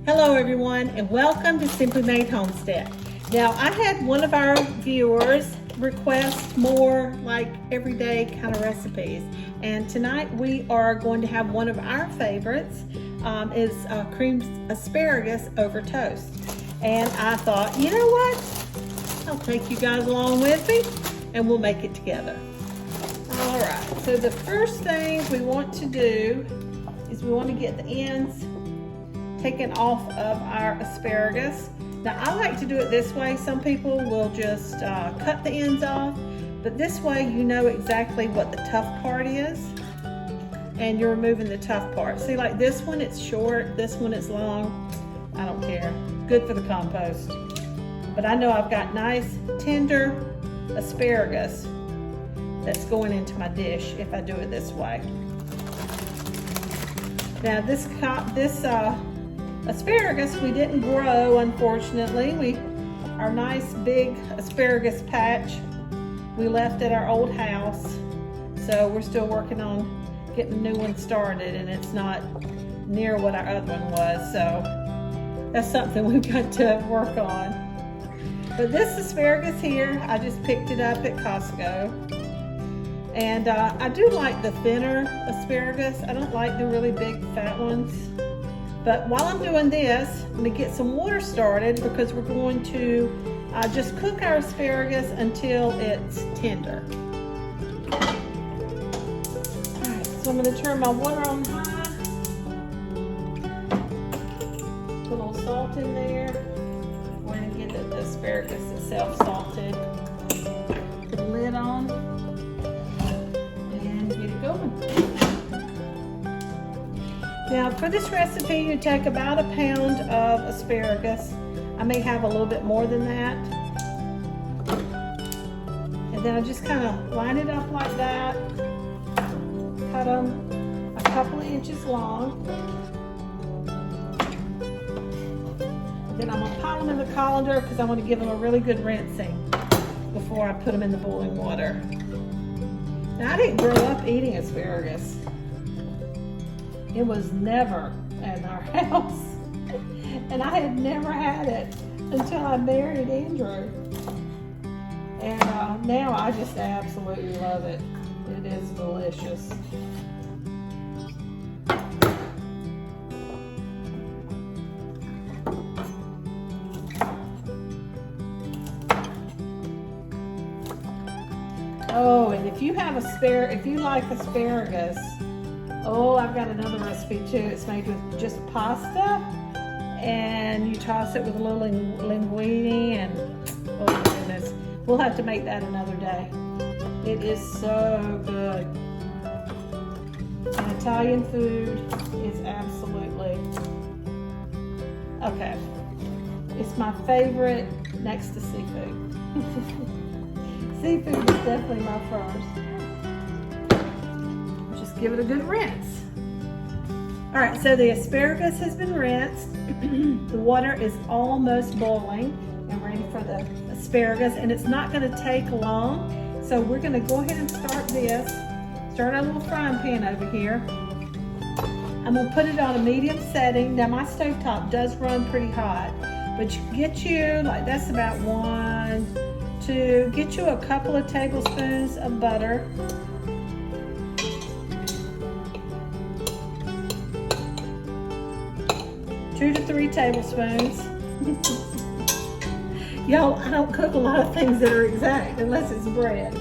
Hello everyone, and welcome to Simply Made Homestead. Now, I had one of our viewers request more like everyday kind of recipes, and tonight we are going to have one of our favorites is creamed asparagus over toast. And I thought, you know what, I'll take you guys along with me and we'll make it together. All right, so the first thing we want to do is we want to get the ends taken off of our asparagus. Now, I like to do it this way. Some people will just cut the ends off, but this way you know exactly what the tough part is, and you're removing the tough part. See, like this one, it's short, this one is long. I don't care. Good for the compost. But I know I've got nice, tender asparagus that's going into my dish if I do it this way. Now, this asparagus we didn't grow, unfortunately. Our nice big asparagus patch we left at our old house, so we're still working on getting a new one started, and it's not near what our other one was, so that's something we've got to work on. But this asparagus here, I just picked it up at Costco, and I do like the thinner asparagus. I don't like the really big fat ones. But while I'm doing this, I'm going to get some water started because we're going to just cook our asparagus until it's tender. All right, so I'm going to turn my water on high. Put a little salt in there. We're going to get the asparagus itself salted. Put the lid on and get it going. Now, for this recipe, you take about 1 pound of asparagus. I may have a little bit more than that. And then I just kind of line it up like that. Cut them a couple of inches long. And then I'm going to pile them in the colander because I want to give them a really good rinsing before I put them in the boiling water. Now, I didn't grow up eating asparagus. It was never in our house, and I had never had it until I married Andrew. And now I just absolutely love it. It is delicious. Oh, and if you have if you like asparagus, oh, I've got another recipe too. It's made with just pasta, and you toss it with a little linguine, and oh my goodness, we'll have to make that another day. It is so good. And Italian food is absolutely, okay. It's my favorite next to seafood. Seafood is definitely my first. Give it a good rinse. All right, so the asparagus has been rinsed. The water is almost boiling. I'm ready for the asparagus, and it's not going to take long. So we're going to go ahead and start this. Start our little frying pan over here. I'm going to put it on a medium setting. Now, my stovetop does run pretty hot, but get you, like that's about 1, 2, get you a couple of tablespoons of butter. 2 to 3 tablespoons. Y'all, I don't cook a lot of things that are exact unless it's bread.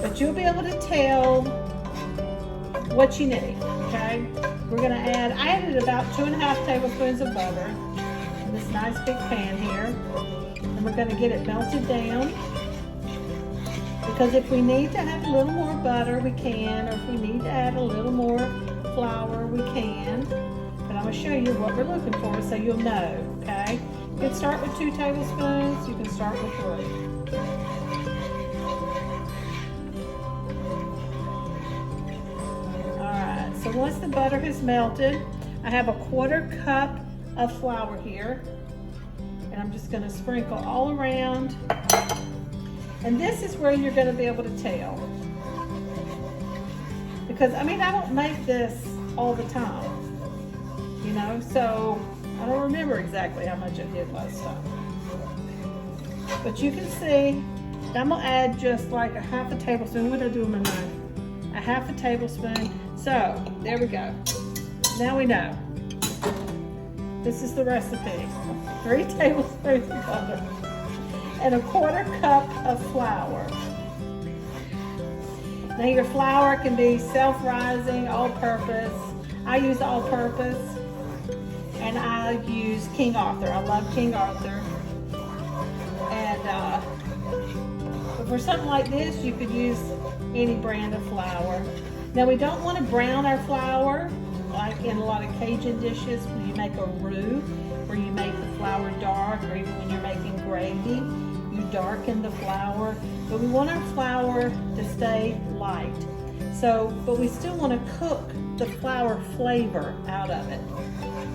But you'll be able to tell what you need, okay? We're gonna add, I added about 2.5 tablespoons of butter in this nice big pan here. And we're gonna get it melted down. Because if we need to add a little more butter, we can, or if we need to add a little more flour, we can, but I'm going to show you what we're looking for so you'll know, okay? You can start with 2 tablespoons, you can start with 3. Alright, so once the butter has melted, I have a 1/4 cup of flour here, and I'm just going to sprinkle all around, and this is where you're going to be able to tell. Because, I mean, I don't make this all the time. you know, so I don't remember exactly how much I did last time. But you can see, I'm gonna add just like a half a tablespoon. What did I do with my knife? A half a tablespoon. So, there we go. Now we know. This is the recipe. 3 tablespoons of butter and a 1/4 cup of flour. Now your flour can be self-rising, all-purpose. I use all-purpose, and I use King Arthur. I love King Arthur. And but for something like this, you could use any brand of flour. Now we don't want to brown our flour like in a lot of Cajun dishes when you make a roux, where you make the flour dark, or even when you're making gravy, you darken the flour. But we want our flour to stay light. So, but we still want to cook the flour flavor out of it.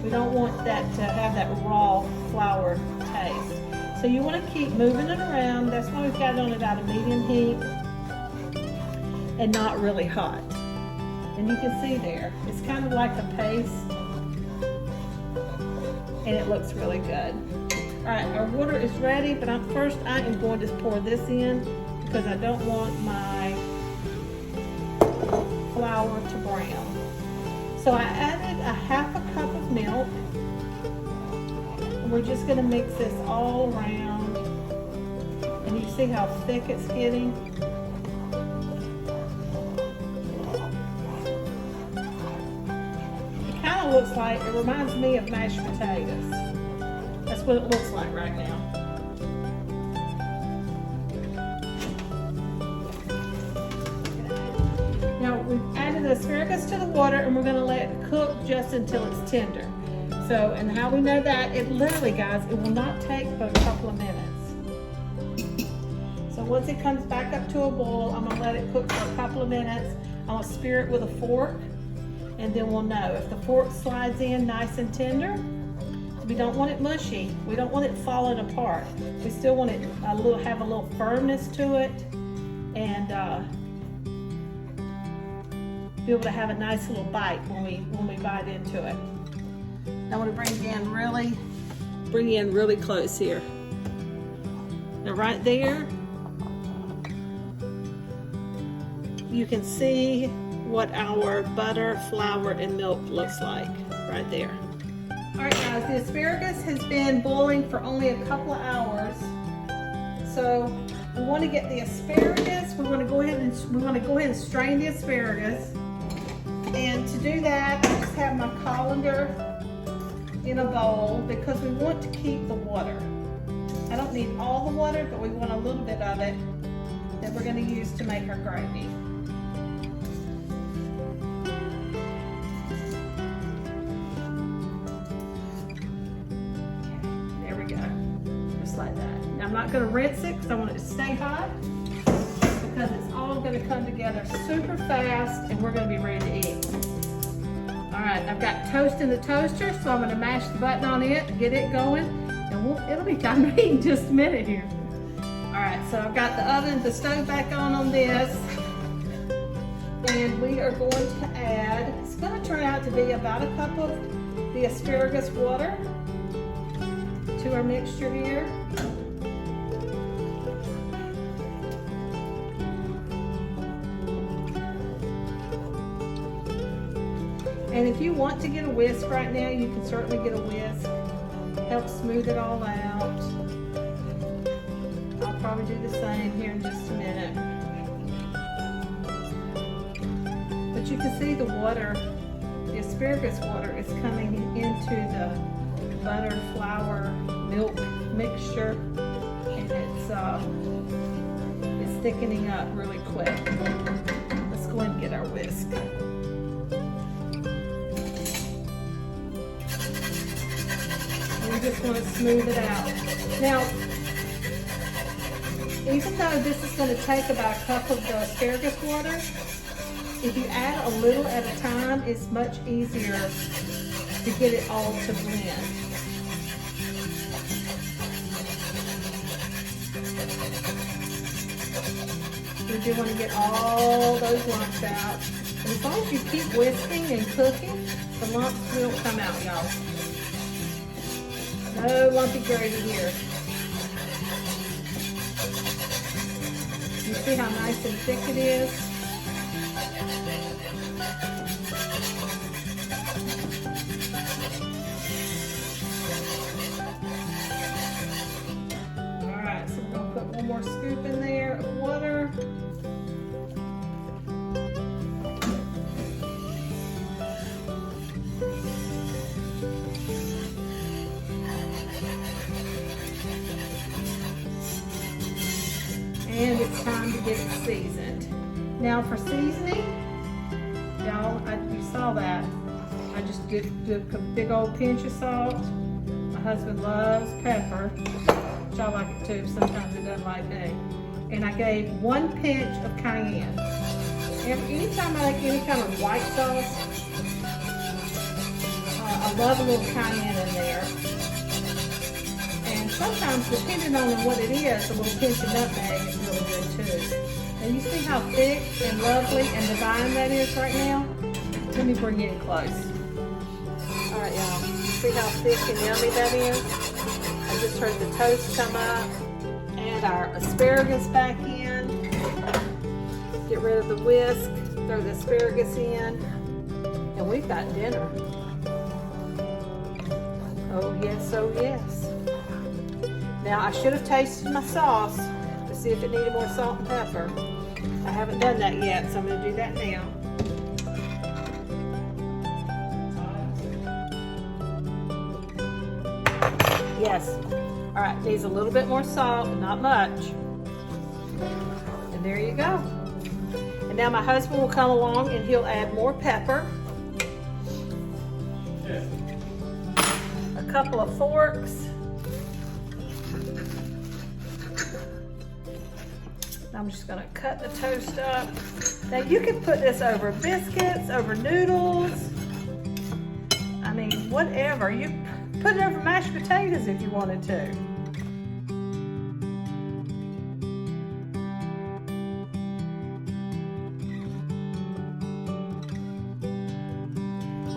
We don't want that to have that raw flour taste. So you want to keep moving it around. That's why we've got it on about a medium heat and not really hot. And you can see there, it's kind of like a paste, and it looks really good. All right, our water is ready, but first I am going to pour this in because I don't want my flour to brown. So I added a half a cup of milk. We're just going to mix this all around, and you see how thick it's getting. It kind of looks like, it reminds me of mashed potatoes. That's what it looks like right now. Now we've added the asparagus to the water, and we're going to let it cook just until it's tender. So, and how we know that, it literally, guys, it will not take but a couple of minutes. So once it comes back up to a boil, I'm gonna let it cook for a couple of minutes. I'm gonna spear it with a fork, and then we'll know. If the fork slides in nice and tender, we don't want it mushy. We don't want it falling apart. We still want it have a little firmness to it, and be able to have a nice little bite when we bite into it. I want to bring in really close here. Now right there, you can see what our butter, flour, and milk looks like right there. All right, guys, the asparagus has been boiling for only a couple of hours. So we want to get the asparagus. We want to go ahead and strain the asparagus. And to do that, I just have my colander in a bowl because we want to keep the water. I don't need all the water, but we want a little bit of it that we're going to use to make our gravy. There we go, just like that. Now I'm not going to rinse it because I want it to stay hot, because it's all going to come together super fast and we're going to be ready to eat. All right, I've got toast in the toaster, so I'm going to mash the button on it, get it going, and it'll be time to eat in just a minute here. All right, so I've got the stove back on this, and we are going to add, it's going to turn out to be about a cup of the asparagus water to our mixture here. And if you want to get a whisk right now, you can certainly get a whisk. Help smooth it all out. I'll probably do the same here in just a minute. But you can see the water, the asparagus water is coming into the butter, flour, milk mixture, and it's thickening up really quick. Let's go ahead and get our whisk. We just want to smooth it out. Now, even though this is going to take about a cup of the asparagus water, if you add a little at a time, it's much easier to get it all to blend. We do want to get all those lumps out. And as long as you keep whisking and cooking, The lumps will come out, y'all. No lumpy gravy here. You see how nice and thick it is? Alright, so we're going to put one more scoop in there of water. And it's time to get it seasoned. Now for seasoning, y'all, you saw that. I just did a big old pinch of salt. My husband loves pepper, which I like it too. Sometimes it doesn't like me. And I gave 1 pinch of cayenne. Anytime I make any kind of white sauce, I love a little cayenne in there. Sometimes, depending on what it is, a little pinch of nutmeg is really good too. And you see how thick and lovely and divine that is right now? Let me bring you in close. Alright, y'all. See how thick and yummy that is? I just heard the toast come up. Add our asparagus back in. Get rid of the whisk. Throw the asparagus in. And we've got dinner. Oh yes, oh yes. Now, I should have tasted my sauce to see if it needed more salt and pepper. I haven't done that yet, so I'm going to do that now. Yes. All right, needs a little bit more salt, but not much. And there you go. And now my husband will come along and he'll add more pepper. A couple of forks. I'm just going to cut the toast up. Now you can put this over biscuits, over noodles. I mean, whatever. You put it over mashed potatoes if you wanted to.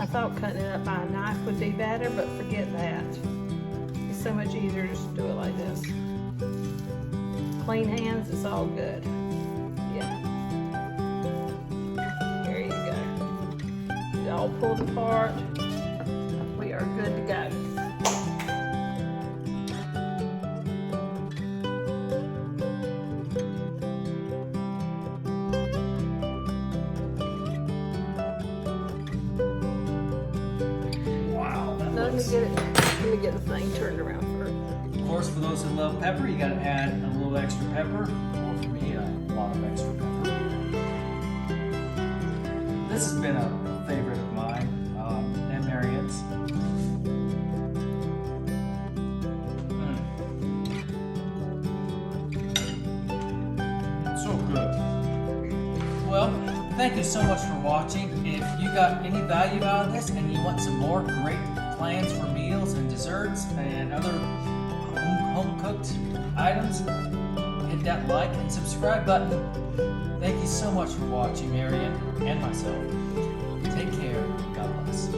I thought cutting it up by a knife would be better, but forget that. It's so much easier just to do it like this. Clean hands, it's all good. Yeah. There you go. It all pulled apart. We are good to go. Wow, that Let me get the thing turned around first. Of course, for those who love pepper, you gotta add a little extra pepper, or for me, a lot of extra pepper. This has been a favorite of mine, and Marian's. So good. Well, thank you so much for watching. If you got any value out of this and you want some more great plans for meals and desserts and other home-cooked items, hit that like and subscribe button. Thank you so much for watching, Marian and myself. Take care. God bless.